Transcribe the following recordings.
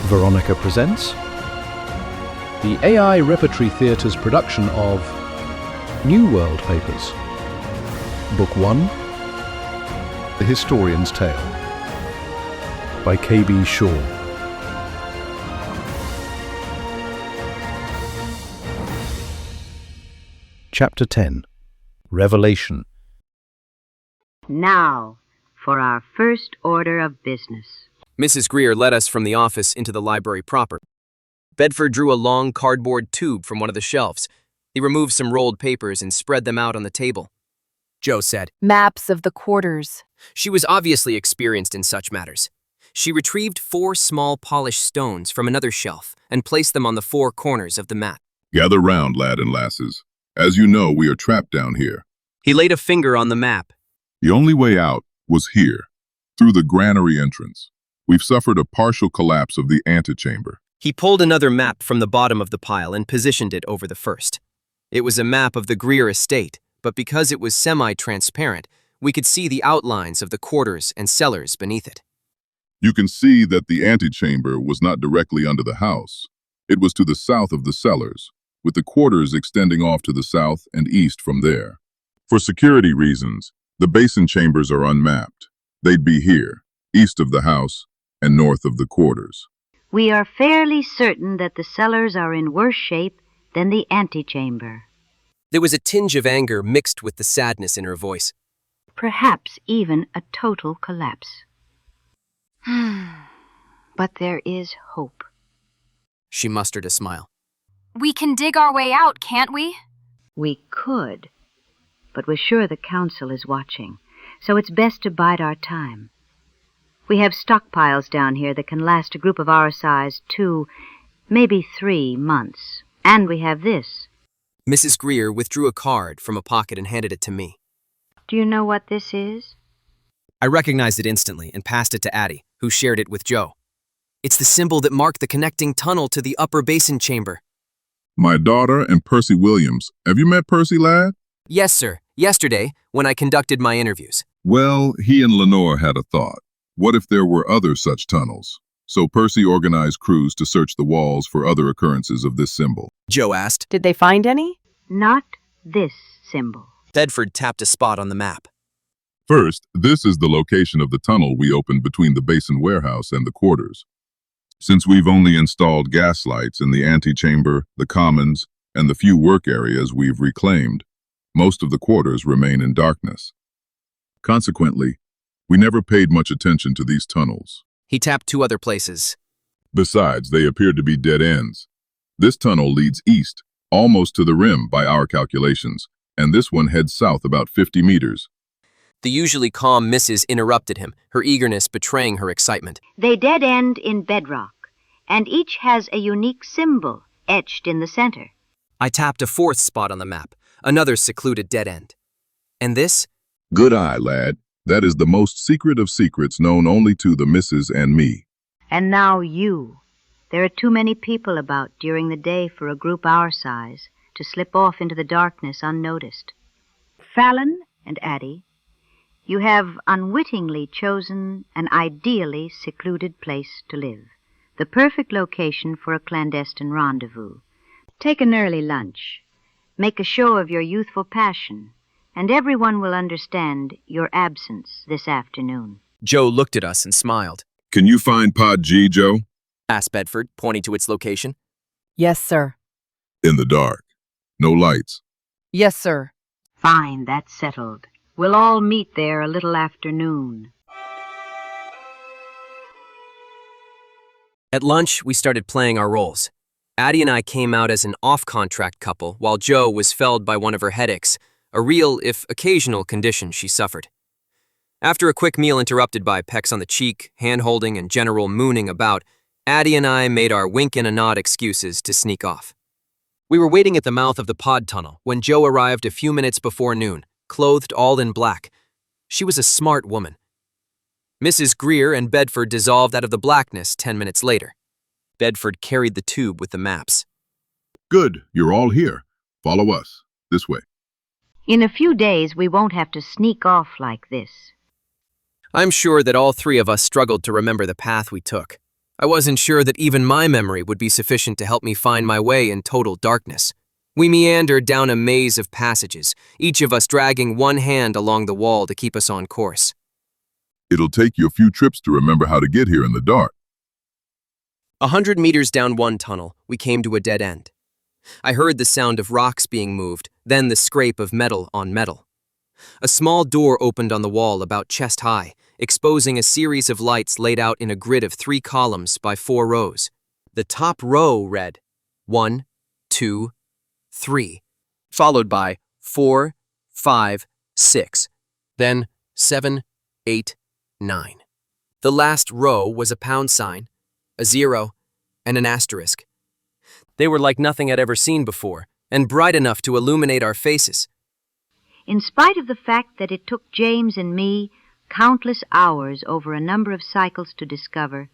Veronica presents the AI Repertory Theatre's production of New World Papers. Book 1, The Historian's Tale, by K.B. Shaw. Chapter 10, Revelation. Now, for our first order of business. Mrs. Grier led us from the office into the library proper. Bedford drew a long cardboard tube from one of the shelves. He removed some rolled papers and spread them out on the table. Joe said, "Maps of the quarters." She was obviously experienced in such matters. She retrieved 4 small polished stones from another shelf and placed them on the 4 corners of the map. Gather round, lad and lasses. As you know, we are trapped down here. He laid a finger on the map. The only way out was here, through the granary entrance. We've suffered a partial collapse of the antechamber. He pulled another map from the bottom of the pile and positioned it over the first. It was a map of the Grier estate, but because it was semi-transparent, we could see the outlines of the quarters and cellars beneath it. You can see that the antechamber was not directly under the house. It was to the south of the cellars, with the quarters extending off to the south and east from there. For security reasons, the basin chambers are unmapped. They'd be here, east of the house and north of the quarters. We are fairly certain that the cellars are in worse shape than the antechamber. There was a tinge of anger mixed with the sadness in her voice. Perhaps even a total collapse. But there is hope. She mustered a smile. We can dig our way out, can't we? We could, but we're sure the council is watching, so it's best to bide our time. We have stockpiles down here that can last a group of our size 2, maybe 3 months. And we have this. Mrs. Grier withdrew a card from a pocket and handed it to me. Do you know what this is? I recognized it instantly and passed it to Addie, who shared it with Joe. It's the symbol that marked the connecting tunnel to the upper basin chamber. My daughter and Percy Williams. Have you met Percy, lad? Yes, sir. Yesterday, when I conducted my interviews. Well, he and Lenore had a thought. What if there were other such tunnels? So Percy organized crews to search the walls for other occurrences of this symbol. Joe asked. Did they find any? Not this symbol. Bedford tapped a spot on the map. First, this is the location of the tunnel we opened between the basin warehouse and the quarters. Since we've only installed gas lights in the antechamber, the commons, and the few work areas we've reclaimed, most of the quarters remain in darkness. Consequently, we never paid much attention to these tunnels. He tapped 2 other places. Besides, they appeared to be dead ends. This tunnel leads east, almost to the rim by our calculations, and this one heads south about 50 meters. The usually calm Mrs. interrupted him, her eagerness betraying her excitement. They dead end in bedrock, and each has a unique symbol etched in the center. I tapped a 4th spot on the map, another secluded dead end. And this? Good eye, lad. That is the most secret of secrets known only to the missus and me. And now you. There are too many people about during the day for a group our size to slip off into the darkness unnoticed. Fallon and Addie, you have unwittingly chosen an ideally secluded place to live, the perfect location for a clandestine rendezvous. Take an early lunch. Make a show of your youthful passion, and everyone will understand your absence this afternoon. Joe looked at us and smiled. Can you find Pod G, Joe? Asked Bedford, pointing to its location. Yes, sir. In the dark. No lights. Yes, sir. Fine, that's settled. We'll all meet there a little after noon. At lunch, we started playing our roles. Addie and I came out as an off-contract couple, while Joe was felled by one of her headaches, a real, if occasional, condition she suffered. After a quick meal interrupted by pecks on the cheek, hand-holding, and general mooning about, Addie and I made our wink and a nod excuses to sneak off. We were waiting at the mouth of the pod tunnel when Joe arrived a few minutes before noon, clothed all in black. She was a smart woman. Mrs. Grier and Bedford dissolved out of the blackness 10 minutes later. Bedford carried the tube with the maps. Good, you're all here. Follow us. This way. In a few days, we won't have to sneak off like this. I'm sure that all 3 of us struggled to remember the path we took. I wasn't sure that even my memory would be sufficient to help me find my way in total darkness. We meandered down a maze of passages, each of us dragging one hand along the wall to keep us on course. It'll take you a few trips to remember how to get here in the dark. 100 meters down one tunnel, we came to a dead end. I heard the sound of rocks being moved, then the scrape of metal on metal. A small door opened on the wall about chest high, exposing a series of lights laid out in a grid of 3 columns by 4 rows. The top row read 1, 2, 3, followed by 4, 5, 6, then 7, 8, 9. The last row was a pound sign, a 0, and an asterisk. They were like nothing I'd ever seen before, and bright enough to illuminate our faces. In spite of the fact that it took James and me countless hours over a number of cycles to discover,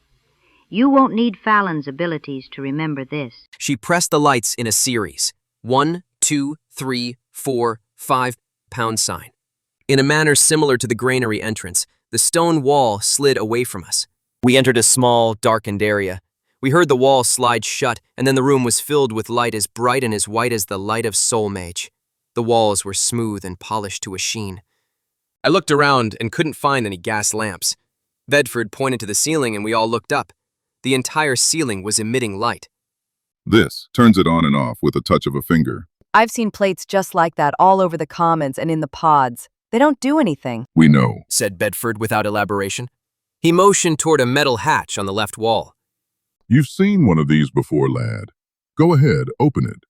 you won't need Fallon's abilities to remember this. She pressed the lights in a series. 1, 2, 3, 4, 5, pound sign. In a manner similar to the granary entrance, the stone wall slid away from us. We entered a small, darkened area. We heard the wall slide shut, and then the room was filled with light as bright and as white as the light of Soul Mage. The walls were smooth and polished to a sheen. I looked around and couldn't find any gas lamps. Bedford pointed to the ceiling and we all looked up. The entire ceiling was emitting light. This turns it on and off with a touch of a finger. I've seen plates just like that all over the commons and in the pods. They don't do anything. We know, Said Bedford without elaboration. He motioned toward a metal hatch on the left wall. You've seen one of these before, lad. Go ahead, open it.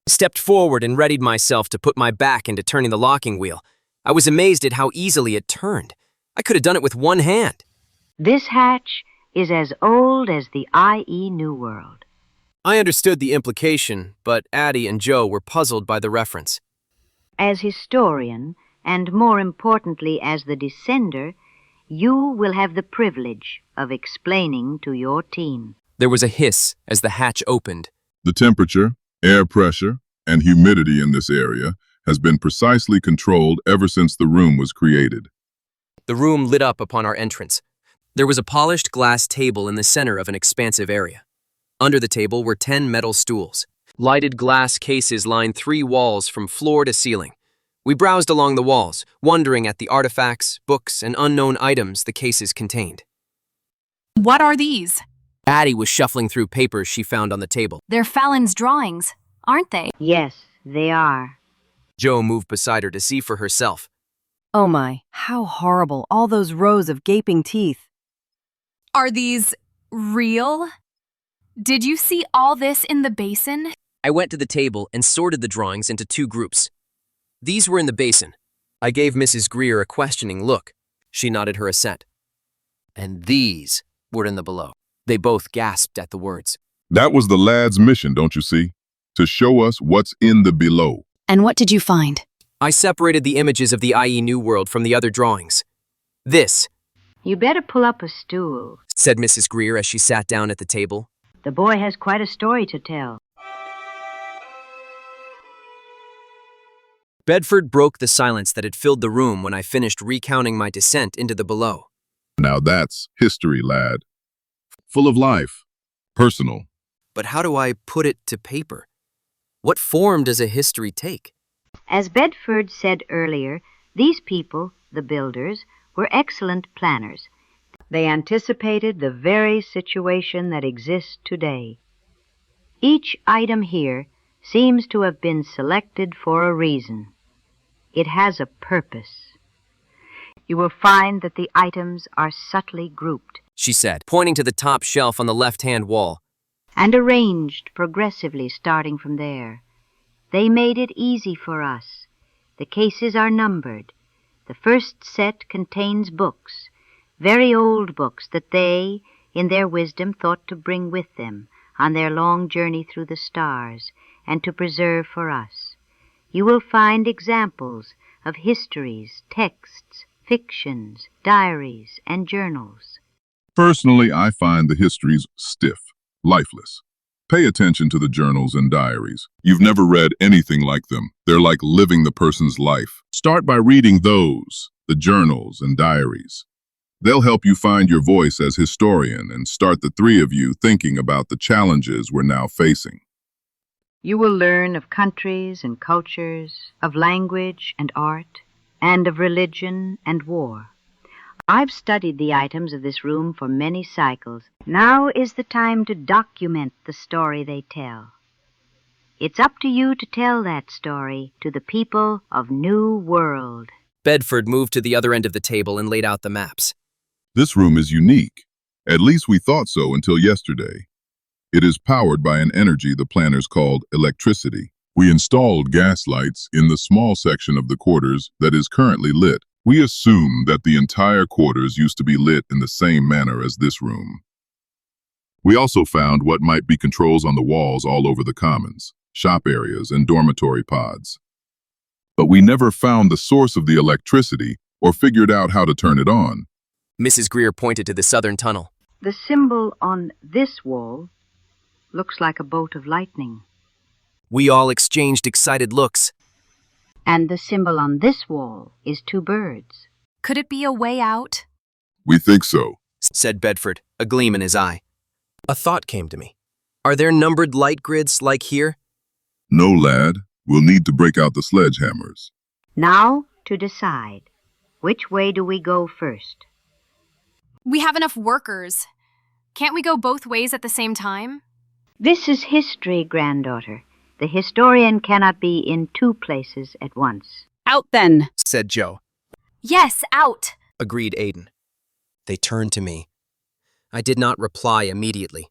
Stepped forward and readied myself to put my back into turning the locking wheel. I was amazed at how easily it turned. I could have done it with one hand. This hatch is as old as the IE New World. I understood the implication, but Addie and Joe were puzzled by the reference. As historian, and more importantly as the descender, you will have the privilege of explaining to your team. There was a hiss as the hatch opened. The temperature, air pressure, and humidity in this area has been precisely controlled ever since the room was created. The room lit up upon our entrance. There was a polished glass table in the center of an expansive area. Under the table were 10 metal stools. Lighted glass cases lined 3 walls from floor to ceiling. We browsed along the walls, wondering at the artifacts, books, and unknown items the cases contained. What are these? Addie was shuffling through papers she found on the table. They're Fallon's drawings, aren't they? Yes, they are. Joe moved beside her to see for herself. Oh my, how horrible, all those rows of gaping teeth. Are these real? Did you see all this in the basin? I went to the table and sorted the drawings into 2 groups. These were in the basin. I gave Mrs. Grier a questioning look. She nodded her assent. And these were in the below. They both gasped at the words. That was the lad's mission, don't you see? To show us what's in the below. And what did you find? I separated the images of the IE New World from the other drawings. This, You better pull up a stool. said Mrs. Grier as she sat down at the table. The boy has quite a story to tell. Bedford broke the silence that had filled the room when I finished recounting my descent into the below. Now that's history, lad. Full of life. Personal. But how do I put it to paper? What form does a history take? As Bedford said earlier, these people, the builders, were excellent planners. They anticipated the very situation that exists today. Each item here seems to have been selected for a reason. It has a purpose. You will find that the items are subtly grouped She said, pointing to the top shelf on the left-hand wall. and arranged progressively starting from there. They made it easy for us. The cases are numbered. The first set contains books, very old books that they, in their wisdom, thought to bring with them on their long journey through the stars and to preserve for us. You will find examples of histories, texts, fictions, diaries, and journals. Personally, I find the histories stiff, lifeless. Pay attention to the journals and diaries. You've never read anything like them. They're like living the person's life. Start by reading those, the journals and diaries. They'll help you find your voice as historian and start the three of you thinking about the challenges we're now facing. You will learn of countries and cultures, of language and art, and of religion and war. I've studied the items of this room for many cycles. Now is the time to document the story they tell. It's up to you to tell that story to the people of New World. Bedford moved to the other end of the table and laid out the maps. This room is unique. At least we thought so until yesterday. It is powered by an energy the planners called electricity. We installed gas lights in the small section of the quarters that is currently lit. We assume that the entire quarters used to be lit in the same manner as this room. We also found what might be controls on the walls all over the commons, shop areas, and dormitory pods. But we never found the source of the electricity or figured out how to turn it on. Mrs. Grier pointed to the southern tunnel. The symbol on this wall looks like a bolt of lightning. We all exchanged excited looks. And the symbol on this wall is two birds. Could it be a way out? We think so. Said Bedford, a gleam in his eye. A thought came to me. Are there numbered light grids like here? No, lad. We'll need to break out the sledgehammers. Now to decide, which way do we go first? We have enough workers. Can't we go both ways at the same time? This is history, granddaughter. The historian cannot be in two places at once. Out then, Said Joe. Yes, out. Agreed Aiden. They turned to me. I did not reply immediately.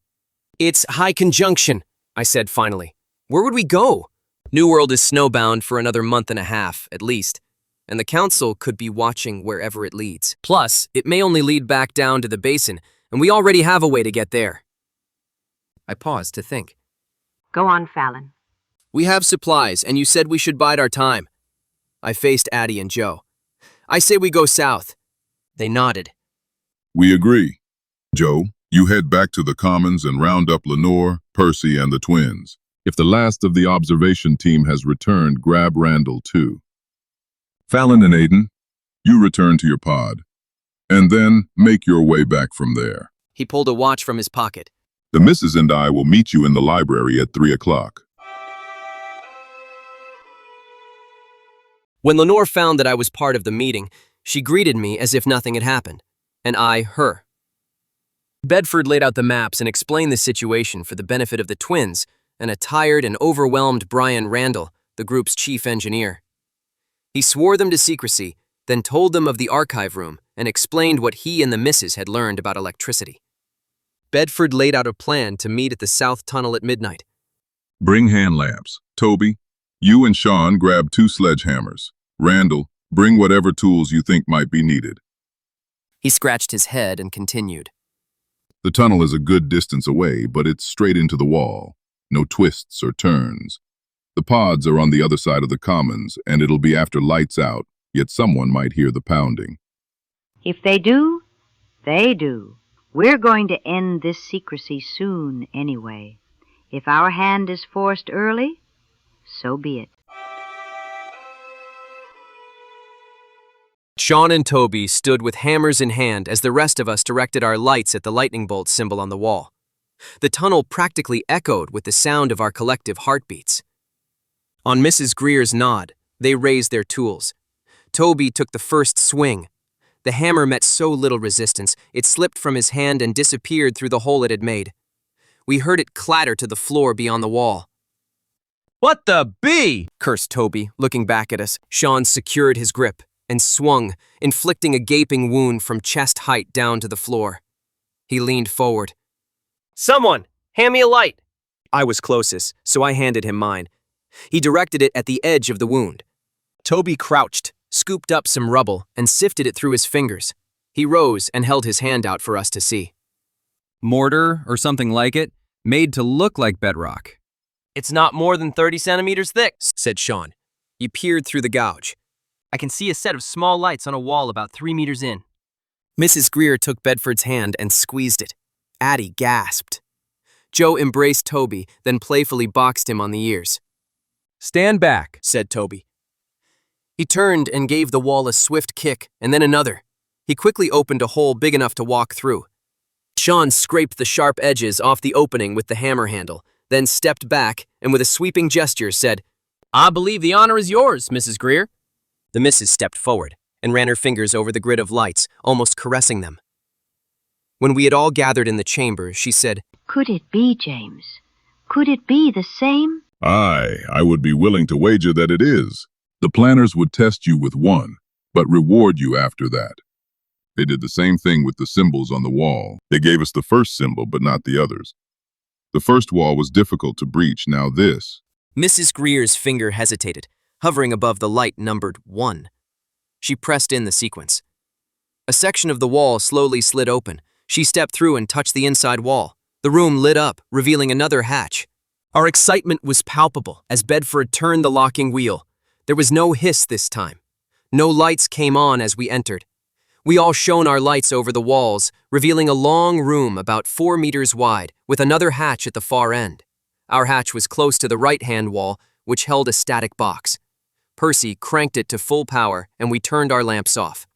It's high conjunction, I said finally. Where would we go? New World is snowbound for another month and a half, at least, and the council could be watching wherever it leads. Plus, it may only lead back down to the basin, and we already have a way to get there. I paused to think. Go on, Fallon. We have supplies, and you said we should bide our time. I faced Addie and Joe. I say we go south. They nodded. We agree. Joe, you head back to the commons and round up Lenore, Percy, and the twins. If the last of the observation team has returned, grab Randall too. Fallon and Aiden, you return to your pod, and then make your way back from there. He pulled a watch from his pocket. The missus and I will meet you in the library at 3 o'clock. When Lenore found that I was part of the meeting, she greeted me as if nothing had happened, and I her. Bedford laid out the maps and explained the situation for the benefit of the twins and a tired and overwhelmed Brian Randall, the group's chief engineer. He swore them to secrecy, then told them of the archive room and explained what he and the missus had learned about electricity. Bedford laid out a plan to meet at the south tunnel at midnight. Bring hand lamps. Toby, you and Sean grab 2 sledgehammers. Randall, bring whatever tools you think might be needed. He scratched his head and continued. The tunnel is a good distance away, but it's straight into the wall. No twists or turns. The pods are on the other side of the commons, and it'll be after lights out, yet someone might hear the pounding. If they do, they do. We're going to end this secrecy soon anyway. If our hand is forced early, so be it. Sean and Toby stood with hammers in hand as the rest of us directed our lights at the lightning bolt symbol on the wall. The tunnel practically echoed with the sound of our collective heartbeats. On Mrs. Grier's nod, they raised their tools. Toby took the first swing. The hammer met so little resistance, it slipped from his hand and disappeared through the hole it had made. We heard it clatter to the floor beyond the wall. What the bee? Cursed Toby, looking back at us. Sean secured his grip and swung, inflicting a gaping wound from chest height down to the floor. He leaned forward. Someone, hand me a light. I was closest, so I handed him mine. He directed it at the edge of the wound. Toby crouched, scooped up some rubble, and sifted it through his fingers. He rose and held his hand out for us to see. Mortar, or something like it, made to look like bedrock. It's not more than 30 centimeters thick, Said Sean. He peered through the gouge. I can see a set of small lights on a wall about 3 meters in. Mrs. Grier took Bedford's hand and squeezed it. Addie gasped. Joe embraced Toby, then playfully boxed him on the ears. Stand back, Said Toby. He turned and gave the wall a swift kick, and then another. He quickly opened a hole big enough to walk through. Sean scraped the sharp edges off the opening with the hammer handle, then stepped back and with a sweeping gesture said, "I believe the honor is yours, Mrs. Grier." The missus stepped forward and ran her fingers over the grid of lights, almost caressing them. When we had all gathered in the chamber, she said, Could it be, James? Could it be the same? Aye, I would be willing to wager that it is. The planners would test you with one, but reward you after that. They did the same thing with the symbols on the wall. They gave us the first symbol, but not the others. The first wall was difficult to breach, now this. Mrs. Grier's finger hesitated, hovering above the light numbered 1. She pressed in the sequence. A section of the wall slowly slid open. She stepped through and touched the inside wall. The room lit up, revealing another hatch. Our excitement was palpable as Bedford turned the locking wheel. There was no hiss this time. No lights came on as we entered. We all shone our lights over the walls, revealing a long room about 4 meters wide, with another hatch at the far end. Our hatch was close to the right-hand wall, which held a static box. Percy cranked it to full power, and we turned our lamps off.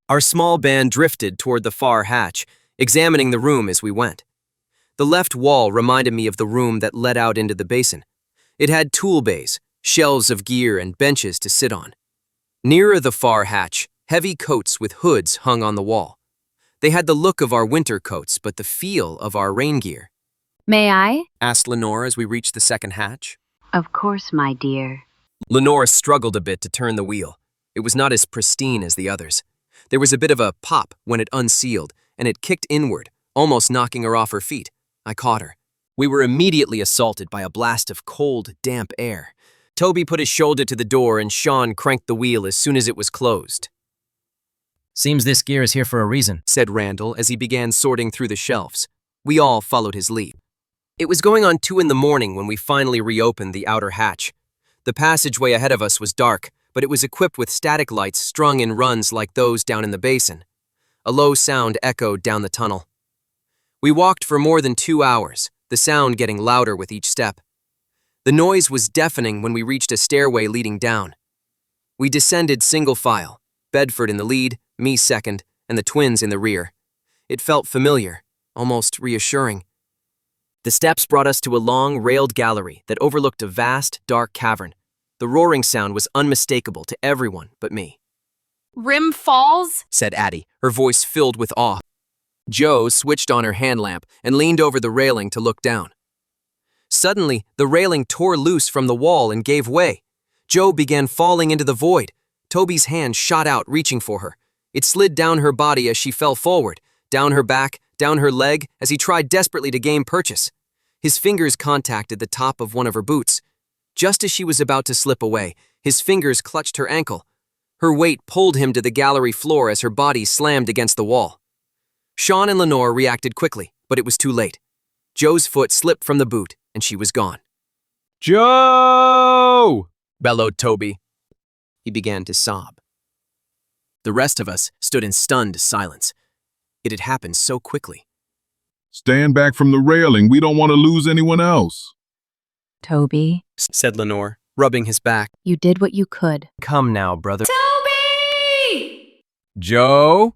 Our small band drifted toward the far hatch, examining the room as we went. The left wall reminded me of the room that led out into the basin. It had tool bays, shelves of gear, and benches to sit on. Nearer the far hatch, heavy coats with hoods hung on the wall. They had the look of our winter coats, but the feel of our rain gear. May I? Asked Lenore as we reached the second hatch. Of course, my dear. Lenore struggled a bit to turn the wheel. It was not as pristine as the others. There was a bit of a pop when it unsealed, and it kicked inward, almost knocking her off her feet. I caught her. We were immediately assaulted by a blast of cold, damp air. Toby put his shoulder to the door and Sean cranked the wheel as soon as it was closed. "Seems this gear is here for a reason," said Randall as he began sorting through the shelves. We all followed his lead. It was going on 2 in the morning when we finally reopened the outer hatch. The passageway ahead of us was dark, but it was equipped with static lights strung in runs like those down in the basin. A low sound echoed down the tunnel. We walked for more than 2 hours, the sound getting louder with each step. The noise was deafening when we reached a stairway leading down. We descended single file, Bedford in the lead, me second, and the twins in the rear. It felt familiar, almost reassuring. The steps brought us to a long, railed gallery that overlooked a vast, dark cavern. The roaring sound was unmistakable to everyone but me. Rim Falls? Said Addie, her voice filled with awe. Jo switched on her hand lamp and leaned over the railing to look down. Suddenly, the railing tore loose from the wall and gave way. Jo began falling into the void. Toby's hand shot out, reaching for her. It slid down her body as she fell forward, down her back, down her leg, as he tried desperately to gain purchase. His fingers contacted the top of one of her boots. Just as she was about to slip away, his fingers clutched her ankle. Her weight pulled him to the gallery floor as her body slammed against the wall. Sean and Lenore reacted quickly, but it was too late. Jo's foot slipped from the boot, and she was gone. "Joe!" Bellowed Toby. He began to sob. The rest of us stood in stunned silence. It had happened so quickly. Stand back from the railing. We don't want to lose anyone else. Toby, Said Lenore, rubbing his back. you did what you could. "Come now, brother." Toby! "Joe?"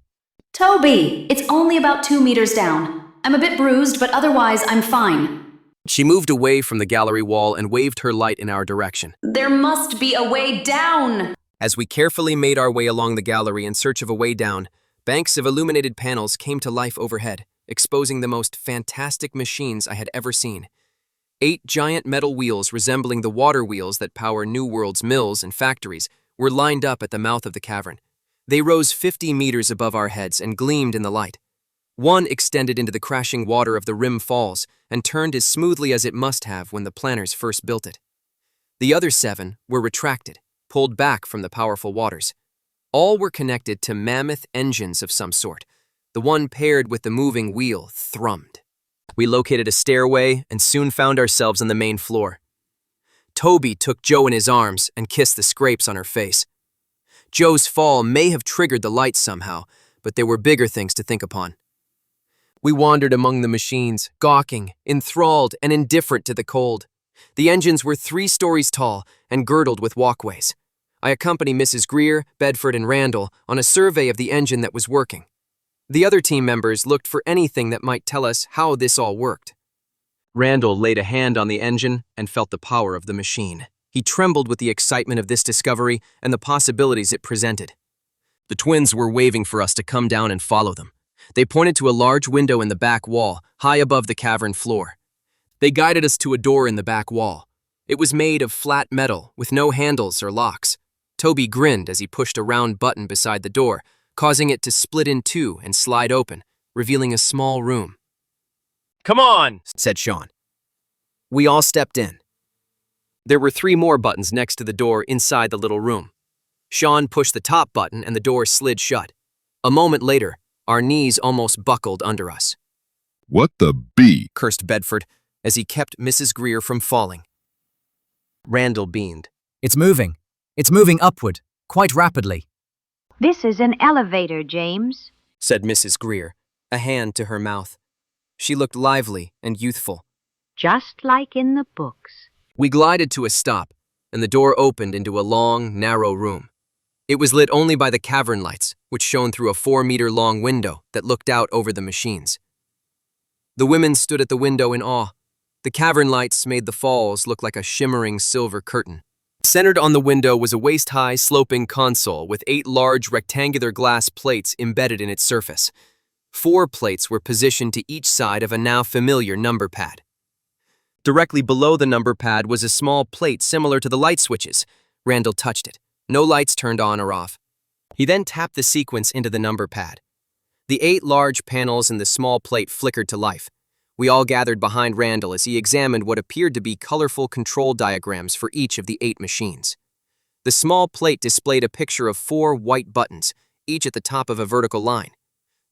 Toby, it's only about 2 meters down. I'm a bit bruised, but otherwise I'm fine. She moved away from the gallery wall and waved her light in our direction. There must be a way down. As we carefully made our way along the gallery in search of a way down, banks of illuminated panels came to life overhead, exposing the most fantastic machines I had ever seen. 8 giant metal wheels resembling the water wheels that power New World's mills and factories were lined up at the mouth of the cavern. They rose 50 meters above our heads and gleamed in the light. One extended into the crashing water of the Rim Falls and turned as smoothly as it must have when the planners first built it. The other 7 were retracted, pulled back from the powerful waters. All were connected to mammoth engines of some sort. The one paired with the moving wheel thrummed. We located a stairway and soon found ourselves on the main floor. Toby took Jo in his arms and kissed the scrapes on her face. Jo's fall may have triggered the lights somehow, but there were bigger things to think upon. We wandered among the machines, gawking, enthralled, and indifferent to the cold. The engines were 3 stories tall and girdled with walkways. I accompany Mrs. Grier, Bedford, and Randall on a survey of the engine that was working. The other team members looked for anything that might tell us how this all worked. Randall laid a hand on the engine and felt the power of the machine. He trembled with the excitement of this discovery and the possibilities it presented. The twins were waving for us to come down and follow them. They pointed to a large window in the back wall, high above the cavern floor. They guided us to a door in the back wall. It was made of flat metal, with no handles or locks. Toby grinned as he pushed a round button beside the door, causing it to split in two and slide open, revealing a small room. Come on, Said Sean. We all stepped in. There were 3 more buttons next to the door inside the little room. Sean pushed the top button and the door slid shut. A moment later, our knees almost buckled under us. What the B? Cursed Bedford as he kept Mrs. Grier from falling. Randall beamed. It's moving. It's moving upward, quite rapidly. This is an elevator, James. Said Mrs. Grier, a hand to her mouth. She looked lively and youthful. Just like in the books. We glided to a stop, and the door opened into a long, narrow room. It was lit only by the cavern lights, which shone through a 4-meter-long window that looked out over the machines. The women stood at the window in awe. The cavern lights made the falls look like a shimmering silver curtain. Centered on the window was a waist-high, sloping console with 8 large rectangular glass plates embedded in its surface. 4 plates were positioned to each side of a now familiar number pad. Directly below the number pad was a small plate similar to the light switches. Randall touched it. No lights turned on or off. He then tapped the sequence into the number pad. The 8 large panels in the small plate flickered to life. We all gathered behind Randall as he examined what appeared to be colorful control diagrams for each of the 8 machines. The small plate displayed a picture of 4 white buttons, each at the top of a vertical line.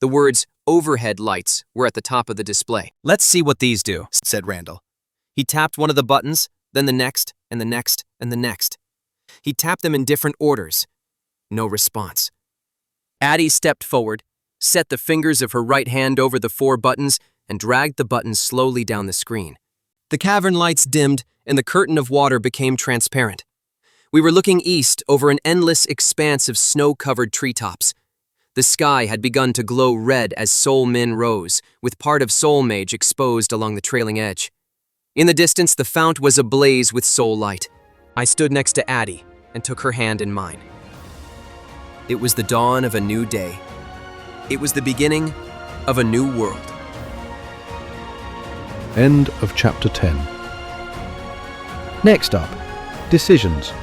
The words overhead lights were at the top of the display. let's see what these do. Said Randall. He tapped one of the buttons, then the next, and the next, and the next. He tapped them in different orders. No response. Addie stepped forward, set the fingers of her right hand over the 4 buttons, and dragged the buttons slowly down the screen. The cavern lights dimmed, and the curtain of water became transparent. We were looking east over an endless expanse of snow-covered treetops. The sky had begun to glow red as Sol Min rose, with part of Sol Mage exposed along the trailing edge. In the distance, the fount was ablaze with soul light. I stood next to Addie and took her hand in mine. It was the dawn of a new day. It was the beginning of a new world. End of chapter 10. Next up, decisions.